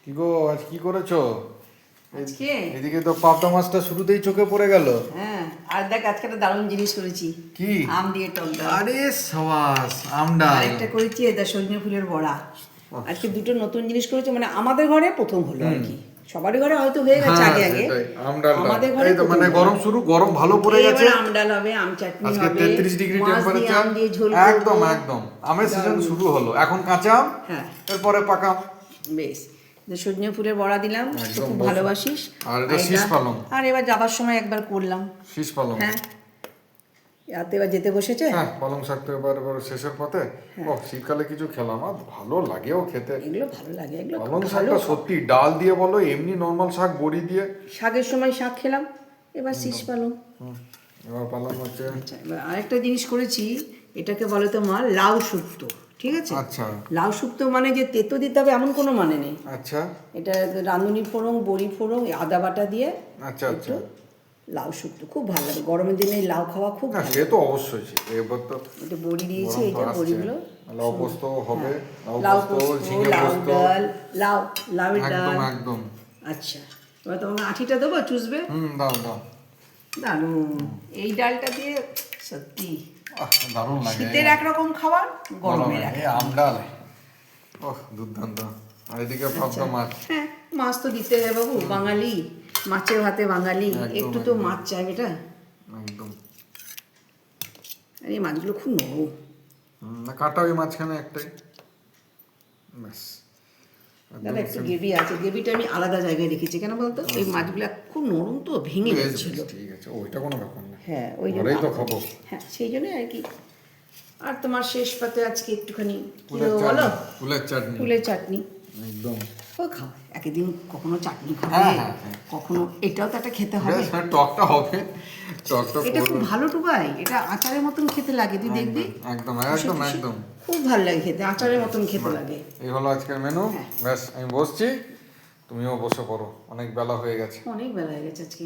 কি গো, আজ কি করেছো? আজকে এদিকে তো পাবদা মাছটা শুরুতেই চোখে পড়ে গেল। হ্যাঁ, আর দেখ আজকে একটা দারুণ জিনিস করেছি। কি? আম দিয়ে টক ডাল। আরে সাবাস, আম ডাল। আরেকটা করেছি এটা সজনে ফুলের বড়া। আজকে দুটো নতুন জিনিস করেছি, মানে আমাদের ঘরে প্রথম হলো আর কি। সবারই ঘরে হয়তো হয়ে গেছে হ্যাঁ, আগে আগে, সেটাই, আম ডালটা। আমাদের ঘরে এই তো মানে গরম শুরু, গরম ভালো পড়ে গেছে। এবার আম ডাল হবে, আম চাটনি আজকে হবে, 33 ডিগ্রি মাছ দিয়ে টেম্পারেচার। আম দিয়ে ঝোল একদম করবো। একদম আমের সিজন দারুণ। শুরু হলো। এখন কাঁচা আম, হ্যাঁ এরপরে পাকা আম। বেশ, যে সজনে ফুলের বড়া দিলাম, তো একদম খুব বস। ভালোবাসিস। আর এটা শীষ পালং। আর এবার যাবার সময় একবার করলাম। শীষ পালং। হ্যাঁ, রাতে এবার যেতে বসেছে। হ্যাঁ, পালং শাক তো এবার শেষের পথে। হ্যাঁ। ও শীতকালে কিছু খেলাম, আর ভালো লাগেও খেতে। এগুলো ভালো লাগে, এগুলো পালং খুব ভালো। শাকটা সত্যি, ডাল দিয়ে বলো, এমনি নর্মাল শাক বড়ি দিয়ে। শাকের সময় শাক খেলাম, এবার শীষ পালং। এবার পালং হচ্ছে। আচ্ছা, এবার আরেকটা জিনিস করেছি, এটাকে বলে তো মা লাউ শুক্তো। ঠিক আছে? আচ্ছা লাউ শুক্তো মানে যে তেতো দিতে হবে এমন কোনো মানে নেই। আচ্ছা এটা রাঁধুনি ফোড়ন, বড়ি ফোড়ন, আদা বাটা দিয়ে আচ্ছা আচ্ছা। একটু লাউ শুক্তো খুব ভালো লাগে। গরমের দিনে এই লাউ খাওয়া খুব না ভালো। সে তো অবশ্যই, এবার তো এটা বড়ি দিয়েছি, গরম এই তো যে আসছে। বড়িগুলো। লাউ পোস্ত হবে, লাউ লাউ পোস্ত, পোস্ত, ঝিঙে লাউ পোস্ত। ডাল, লাউয়ের ডাল। একদম একদম। আচ্ছা, এবার তোমাকে আঠিটা দেবো, চুষবে। দাও দাও। দারুণ। এই ডালটা দিয়ে সত্যি দারুণ লাগে। শীতের একরকম খাবার, গরমের এই এক। আম ডাল, ওহ দুর্দান্ত। আর এদিকে পাবদা মাছ। হ্যাঁ, মাছ তো দিতে হবে বাবু, বাঙালি, মাছের ভাতে বাঙালি, একদম, একটু তো একদম। মাছ চাই বেটা। একদম। আর এই মাছগুলো খুব নরম। না কাটা ওই মাঝখানে একটাই, ব্যাস। দাদা একটু গ্রেভি আছে, গ্রেভিটা আমি আলাদা জায়গায় রেখেছি, কেন বলতো এই মাছগুলো খুব নরম তো, ভেঙে বেশ, যাচ্ছিল। বেশ, ঠিক আছে, ওইটা কোনো ব্যাপার না। হ্যাঁ ওই জন্য। ঘরেই তো খাবো। হ্যাঁ সেই জন্যই আর কি। আর তোমার শেষ পাতে আজকে একটুখানি কি ফুলের দেবো চাটনি, বলো? ফুলের চাটনি। ফুলের চাটনি। একদম। ও খাও, একদিন কখনো চাটনি হ্যাঁ, খাবে, হ্যাঁ, হ্যাঁ। কখনো এটাও তো একটা খেতে হবে। বেশ, হ্যাঁ, টকটা হবে, টকটা এটা খুব করবে। ভালো টুবাই, এটা আচারের মতন খেতে লাগে, তুই দেখবি। একদম খুশি একদম খুশি। একদম। খুব ভালো লাগে খেতে, আচারের মতন খেতে লাগে। এই হলো আজকের মেনু। হ্যাঁ। ব্যাস আমি বসছি, তুমিও বসে পড়ো, অনেক বেলা হয়ে গেছে। অনেক বেলা হয়ে গেছে আজকে।